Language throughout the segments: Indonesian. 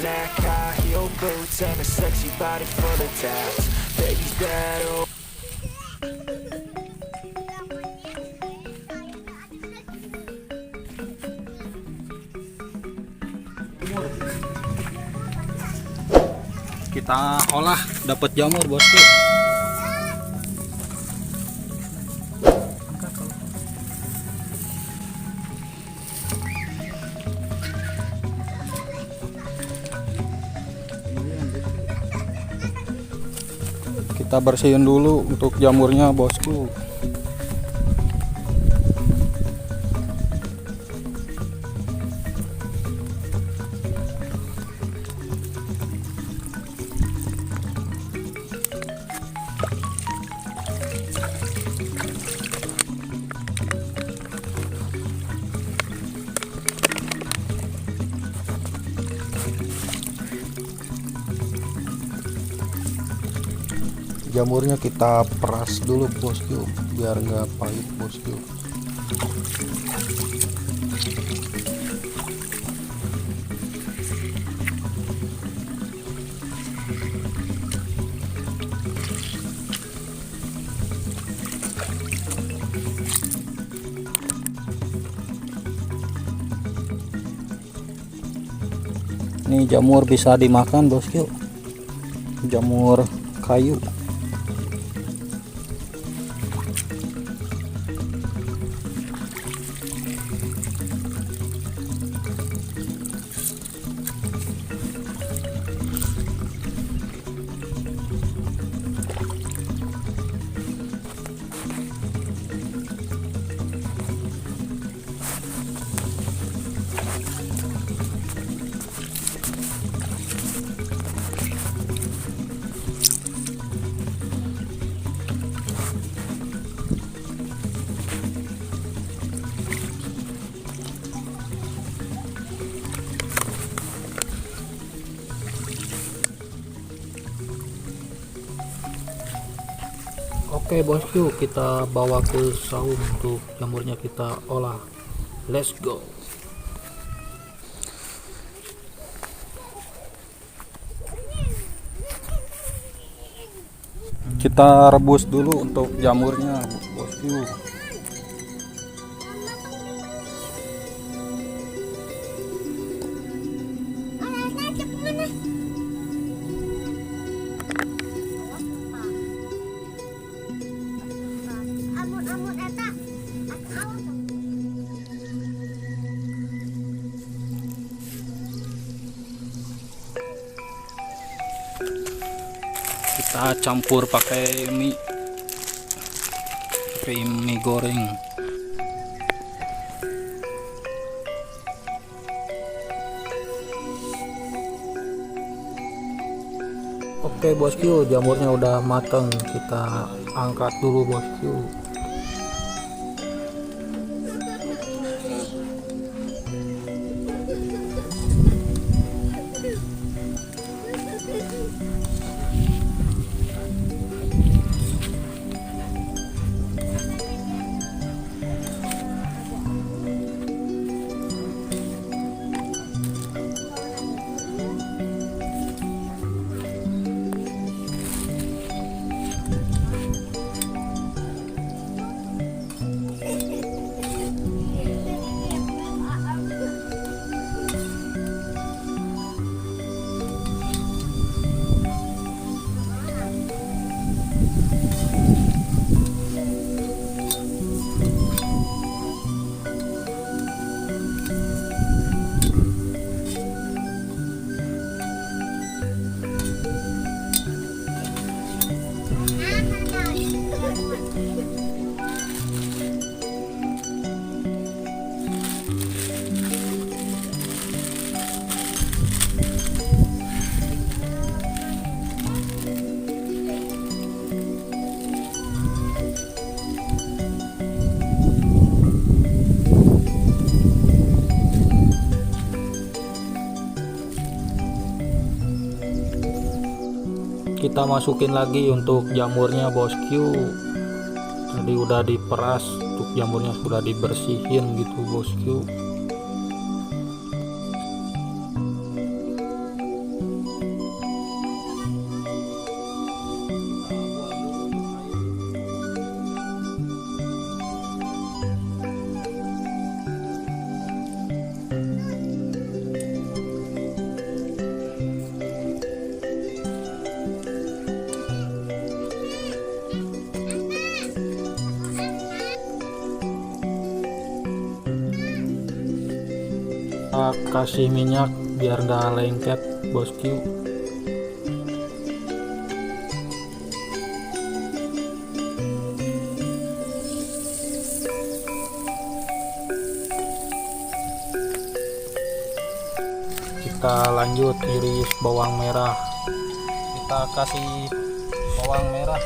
black high heel boots and a sexy body full of tats. Baby's bad, oh. Kita olah dapat jamur bosku. Kita bersihin dulu untuk jamurnya bosku. Jamurnya kita peras dulu bosku biar nggak pahit bosku. Ini jamur bisa dimakan bosku, jamur kayu. Oke bosku, kita bawa ke saung untuk jamurnya kita olah. Let's go. Kita rebus dulu untuk jamurnya bosku. Kita campur pakai mie goreng. Oke bosku, jamurnya udah mateng, kita angkat dulu bosku. Kita masukin lagi untuk jamurnya bosku. Tadi udah diperas, untuk jamurnya sudah dibersihin gitu bosku. kita kasih minyak biar nggak lengket bosku. Kita lanjut iris bawang merah. Kita kasih bawang merah.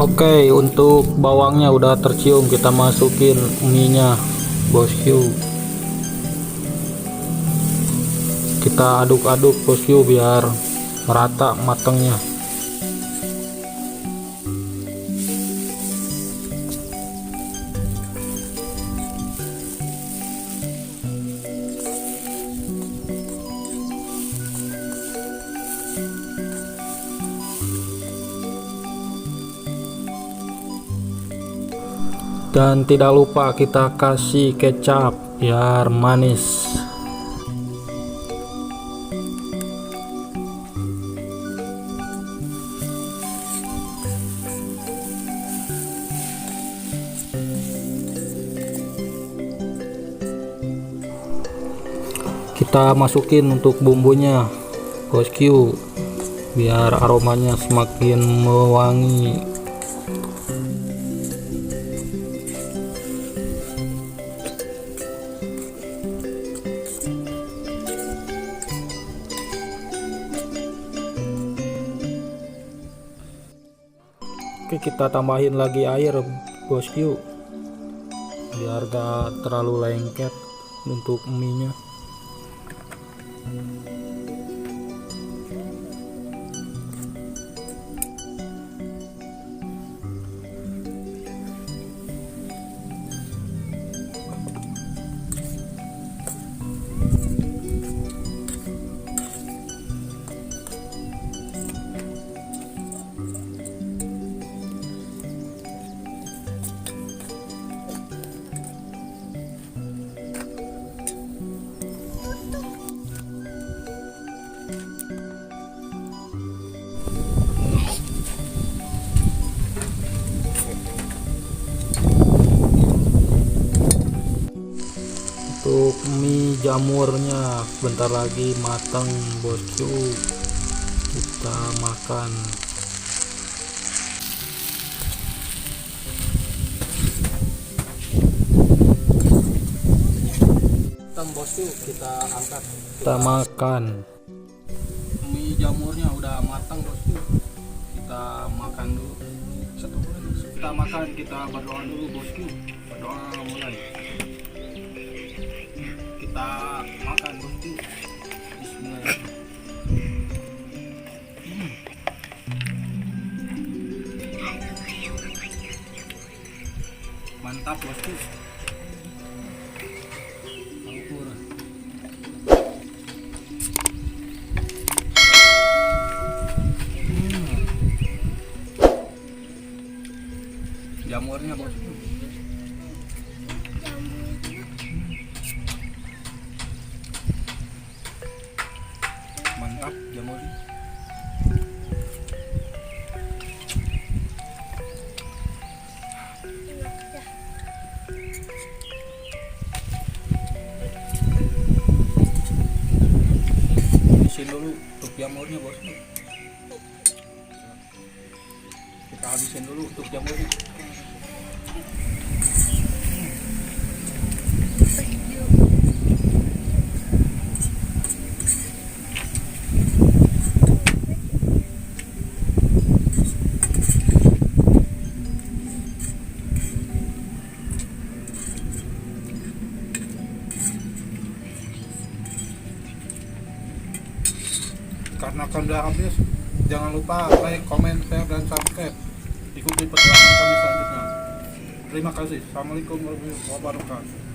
Oke, untuk bawangnya udah tercium, kita masukin mie-nya bosku. Kita aduk-aduk bosku biar merata matangnya. Dan tidak lupa kita kasih kecap biar manis. Kita masukin untuk bumbunya bosku biar aromanya semakin mewangi. Oke, kita tambahin lagi air bosku biar gak terlalu lengket untuk mie nya. Untuk mie jamurnya bentar lagi matang bosku, kita makan. Bosku, kita angkat, kita makan. Mie jamurnya udah matang bosku, kita makan dulu. Kita makan, kita berdoa dulu bosku. Berdoa mulai. Kita makan bosku. Bismillah. Mantap bosku. Jamurnya bosku. Mantap jamurnya. Habisin dulu untuk jamurnya bosku. Kita habisin dulu untuk jamurnya. Karena akan udah habis, jangan lupa like, comment, share, dan subscribe. Ikuti petualangan kami selanjutnya. Terima kasih. Assalamualaikum warahmatullahi wabarakatuh.